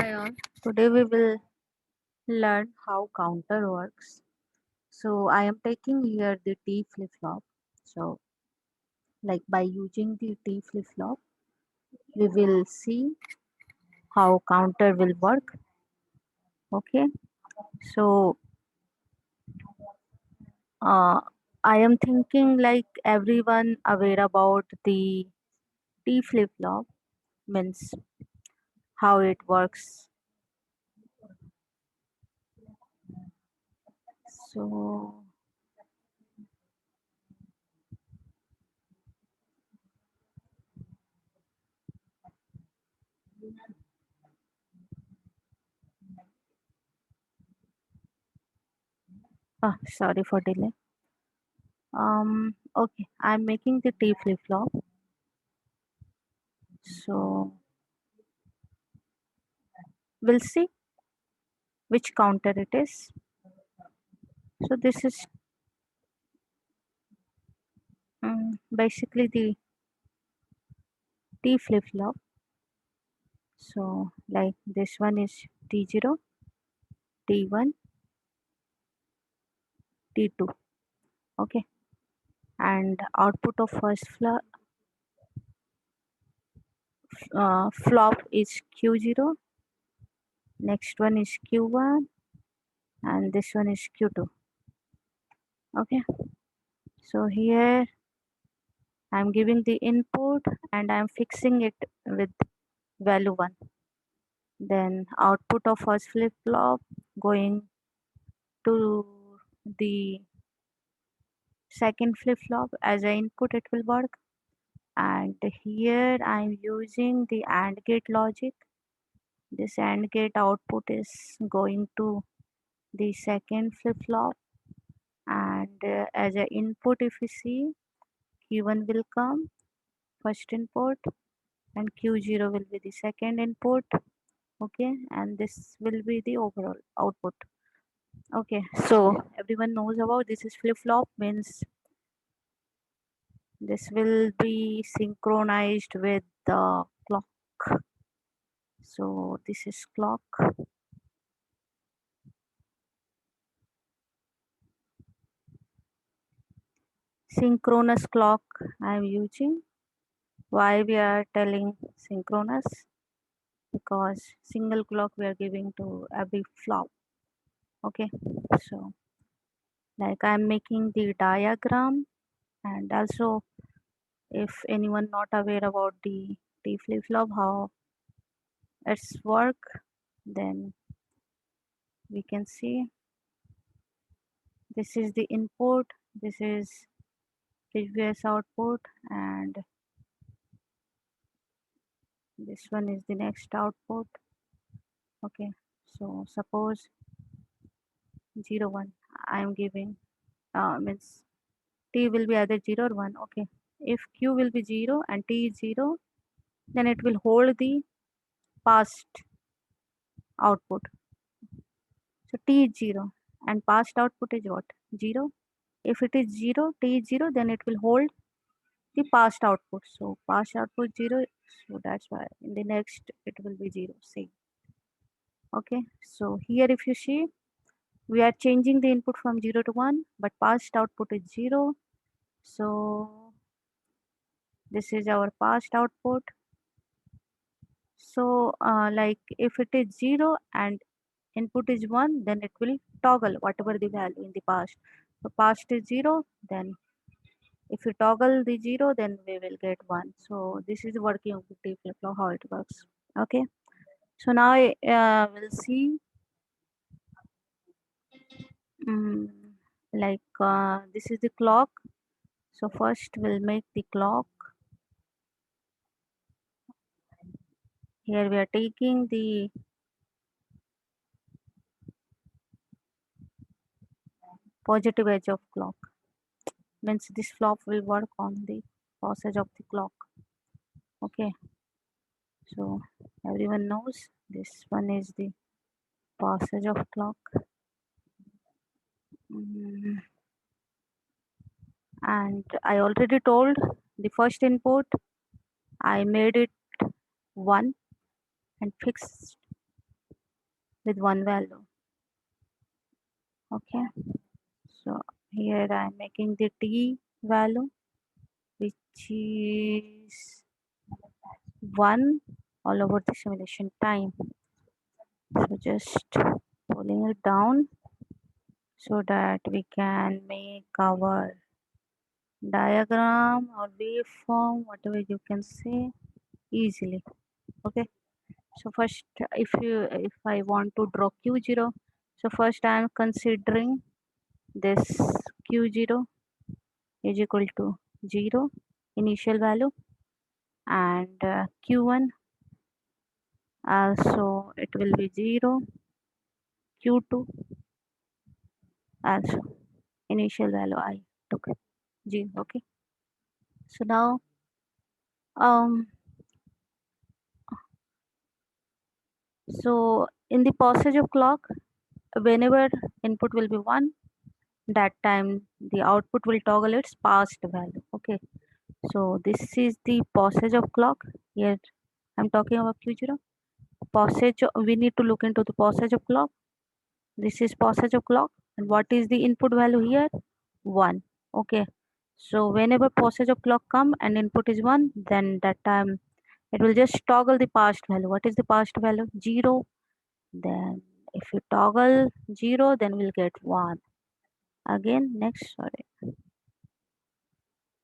Hi all. Today we will learn how counter works. So I am taking here the T flip-flop. So like by using the T flip-flop, we will see how counter will work. Okay. So uh, I am thinking like everyone aware about the T flip-flop means how it works. So sorry for delay. Okay, I'm making the T flip-flop. So we'll see which counter it is. So this is basically the T flip-flop. So like this one is T0, T1, T2. Okay, and output of first flop is Q0. Next one is Q1, and this one is Q2. Okay, so here I'm giving the input and I'm fixing it with value 1. Then output of first flip-flop going to the second flip-flop as an input it will work, and here I'm using the AND gate logic. This AND gate output is going to the second flip-flop, and as an input if you see Q1 will come first input and Q0 will be the second input. Okay, and this will be the overall output. Okay, so everyone knows about this is flip-flop means this will be synchronized with the clock. So this is clock. Synchronous clock I am using. Why we are telling synchronous? Because single clock we are giving to every flop. Okay, so like I am making the diagram, and also if anyone not aware about the T flip flop how it's work, then we can see this is the input, this is previous output, and this one is the next output. Okay, so suppose 0 1 I am giving means t will be either 0 or 1. Okay, if q will be 0 and t is 0, then it will hold the past output. So t is 0 and past output is what? 0. If it is 0, t is 0, then it will hold the past output. So past output 0, so that's why in the next it will be 0. See. Okay, so here if you see we are changing the input from 0 to 1, but past output is 0. So this is our past output. So like if it is 0 and input is 1, then it will toggle whatever the value in the past. So past is 0, then if we toggle the 0, then we will get 1. So this is working of the T flip-flop, how it works. Okay, so now we'll see um, like this is the clock. So first we'll make the clock. Here we are taking the positive edge of clock, means this flop will work on the passage of the clock. Okay, so everyone knows this one is the passage of clock. Mm, and I already told the first input I made it 1 and fixed with one value. Okay, so here I am making the t value, which is 1 all over the simulation time. So just pulling it down so that we can make our diagram or waveform, whatever you can say, easily. Okay, so first, if I want to draw q0, so first I am considering this q0 is equal to 0 initial value, and q1 also it will be 0, q2 also initial value I took 0. Okay, so now um so in the passage of clock, whenever input will be 1, that time the output will toggle its past value. Okay, so this is the passage of clock. Here I'm talking about q0 passage. We need to look into the passage of clock. This is passage of clock, and what is the input value here? 1. Okay, so whenever passage of clock come and input is 1, then that time it will just toggle the past value. What is the past value? 0. Then if you toggle 0, then we'll get 1. Again, next, sorry.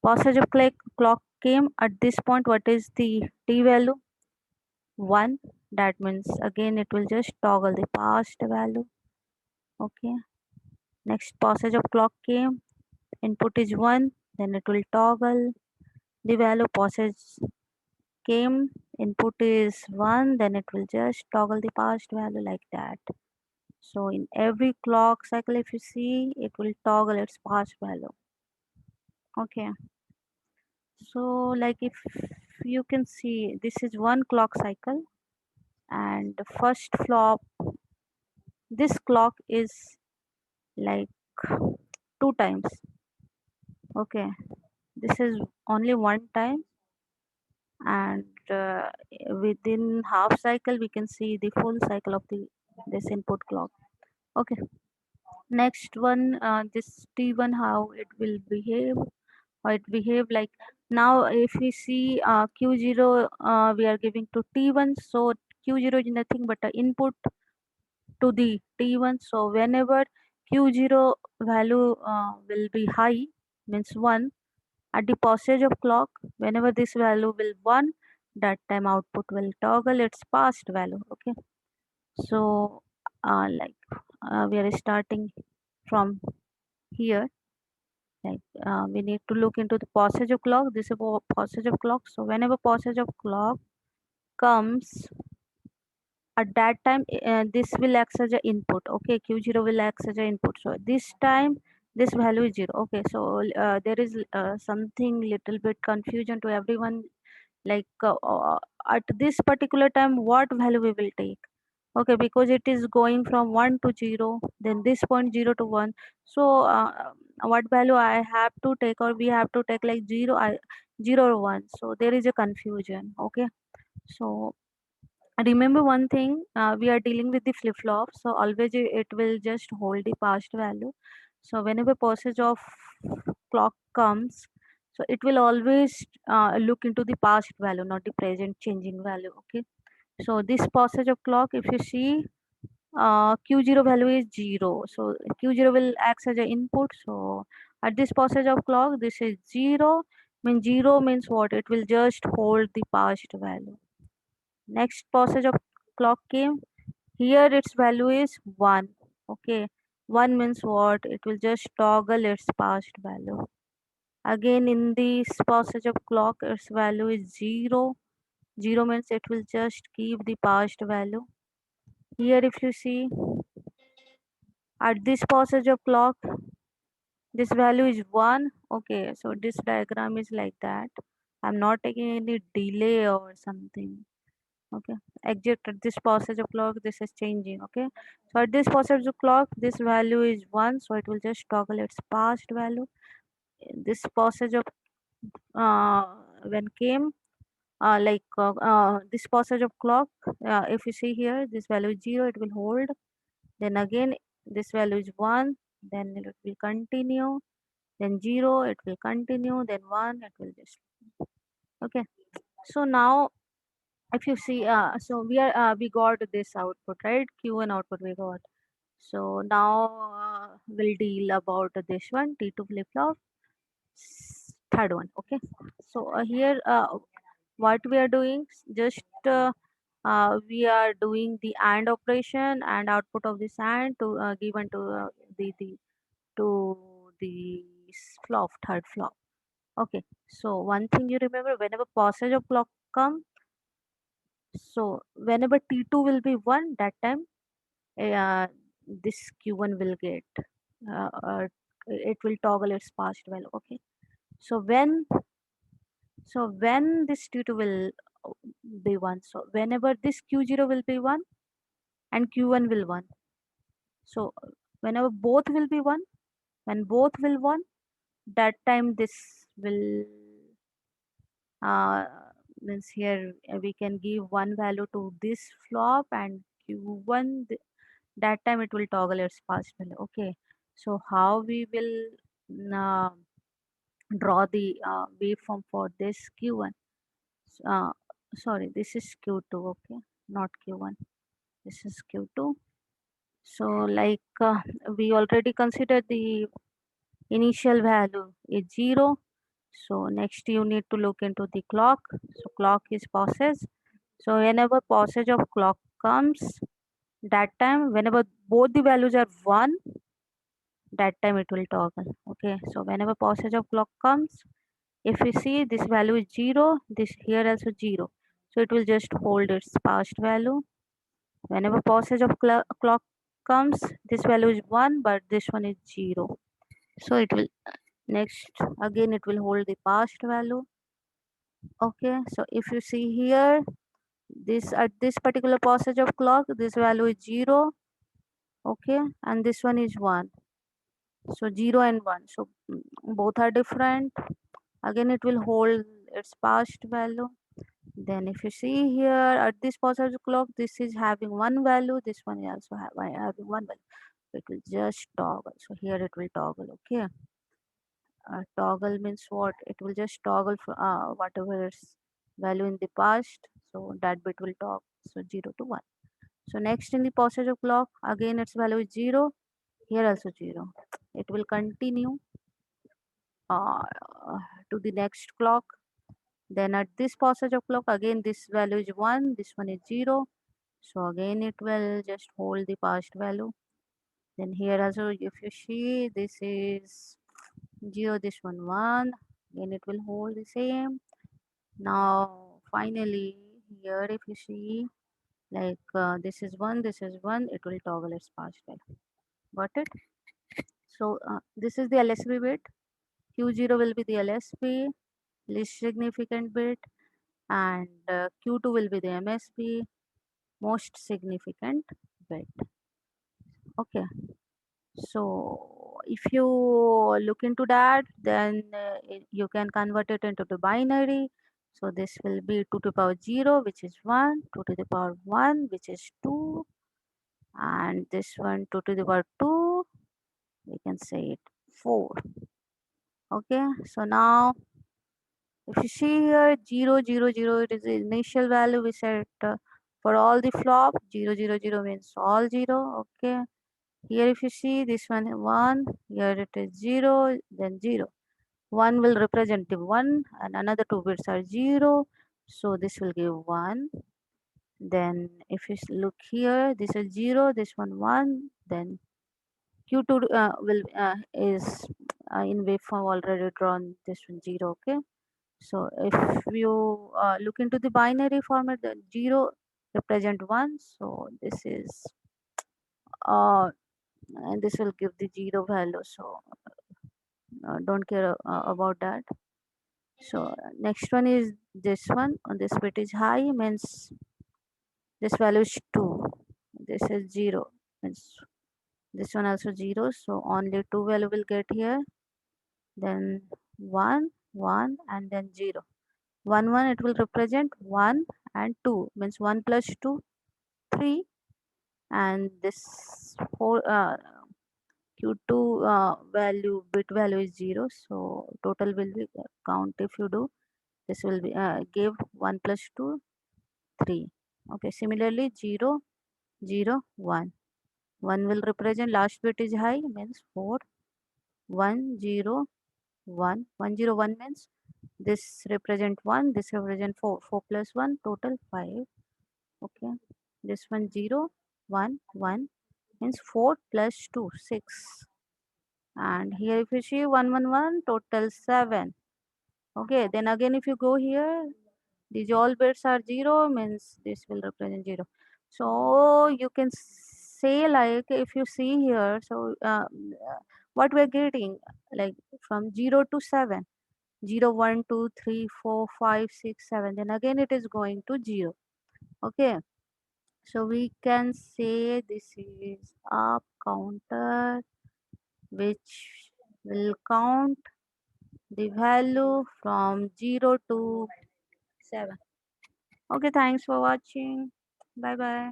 Passage of clock came at this point. What is the t value? 1. That means again it will just toggle the past value. Okay, next passage of clock came, input is 1, then it will toggle the value. Passage came, input is 1, then it will just toggle the past value, like that. So in every clock cycle, if you see, it will toggle its past value. Okay, so like if you can see, this is one clock cycle, and the first flop, this clock is like 2 times. Okay, this is only one time, and within half cycle we can see the full cycle of the this input clock. Okay, next one, this t1, how it will behave, how it behave like. Now if we see q0, we are giving to t1, so q0 is nothing but the input to the t1. So whenever q0 value will be high, means 1, at the passage of clock, whenever this value will 1, that time output will toggle its past value. Okay, so we are starting from here. Like we need to look into the passage of clock. This is passage of clock. So whenever passage of clock comes, at that time this will act as a input. Okay, q0 will act as a input, so this time this value is 0. Okay, so there is something little bit confusion to everyone, like at this particular time what value we will take. Okay, because it is going from 1 to 0, then this point 0 to 1. So what value I have to take, or we have to take like 0 or 1, so there is a confusion. Okay, so remember one thing, we are dealing with the flip-flop, so always it will just hold the past value. So whenever passage of clock comes, so it will always look into the past value, not the present changing value. Okay, so this passage of clock, if you see, q0 value is 0, so q0 will act as an input. So at this passage of clock, this is 0, means 0 means what, it will just hold the past value. Next passage of clock came, here its value is 1. Okay, 1 means what, it will just toggle its past value. Again in this passage of clock, its value is 0. 0 means it will just keep the past value. Here if you see, at this passage of clock, this value is 1. Okay, so this diagram is like that. I'm not taking any delay or something. Okay, exact at this passage of clock, this is changing. Okay, so at this passage of clock, this value is 1, so it will just toggle its past value. This passage of when came, this passage of clock, if you see here, this value is 0, it will hold. Then again, this value is 1, then it will continue. Then 0, it will continue. Then 1, it will just, okay. So now, if you see, so we got this output, right? Q1 output we got. So now we'll deal about this one, T2 flip flop, third one, okay. So here, what we are doing, just we are doing the AND operation and output of this AND to given to the to the flop, third flop. Okay, so one thing you remember, whenever passage of clock come, so whenever T2 will be 1, that time uh, this Q1 will get, it will toggle its past value, okay. So when this T2 will be 1, so whenever this Q0 will be 1 and Q1 will 1, so whenever both will be 1, when both will 1, that time this will uh, means here we can give one value to this flop and Q1, that time it will toggle its past value, okay. So how we will uh, draw the waveform for this Q1? uh, Sorry, this is Q2, okay, not Q1, this is Q2. So we already considered the initial value is 0. So next you need to look into the clock. So clock is passage. So whenever passage of clock comes, that time whenever both the values are 1, that time it will toggle, okay. So whenever passage of clock comes, if we see this value is 0, this here also 0, so it will just hold its past value. Whenever passage of clock comes, this value is 1, but this one is 0, so it will next again it will hold the past value, okay. So if you see here, this at this particular passage of clock, this value is 0, okay, and this one is 1. So 0 and 1, so both are different. Again it will hold its past value. Then if you see here, at this passage of clock, this is having one value, this one is also having one value, it will just toggle. So here it will toggle, okay. Toggle means what? It will just toggle for whatever is value in the past, so that bit will toggle, so 0 to 1. So next in the passage of clock, again its value is 0, here also 0, it will continue uh, to the next clock. Then at this passage of clock, again this value is 1, this one is 0, so again it will just hold the past value. Then here also, if you see, this is 0, this one 1, again it will hold the same. Now finally here if you see, this is 1, this is 1, it will toggle its past value. Got it? So this is the LSB bit. Q0 will be the LSB, least significant bit, and Q2 will be the MSB, most significant bit. Okay, so if you look into that, then you can convert it into the binary. So this will be 2 to the power 0, which is 1, 2 to the power 1, which is 2, and this one 2 to the power 2, we can say it 4. Okay, so now if you see here, 0 0 0, it is the initial value we set for all the flop. 0 0 0 means all 0. Okay, here if you see this one 1, here it is 0, then 0. 1 will represent the 1 and another 2 bits are 0, so this will give 1. Then if you look here, this is 0, this one 1, then Q2 will is in waveform already drawn, this one 0. Okay, so if you look into the binary format, the 0 represent 1, so this is uh, and this will give the 0 value, so don't care about that. So next one is this one, on this bit is high, means this value is 2, this is 0, means this one also 0, so only 2 value will get here, then 1 1 and then 0. 1 1, it will represent 1 and 2, means 1 plus 2 3, and this 4 q2 value, bit value is 0, so total will be count. If you do this, will be give 1 plus 2 3. Okay, similarly 0 0 1, 1 will represent last bit is high, means 4 1 0 1 1 0 1, means this represent 1, this represent 4, 4 plus 1 total 5. Okay, this one 0 1 1 means 4 plus 2 6, and here if you see 1 1 1 total 7. Okay, then again if you go here, these all bits are 0, means this will represent 0. So you can say, like, if you see here, so what we're getting, like from 0 to 7, 0 1 2 3 4 5 6 7, then again it is going to 0. Okay, so we can say this is a counter which will count the value from 0 to 7. Okay, thanks for watching. Bye bye.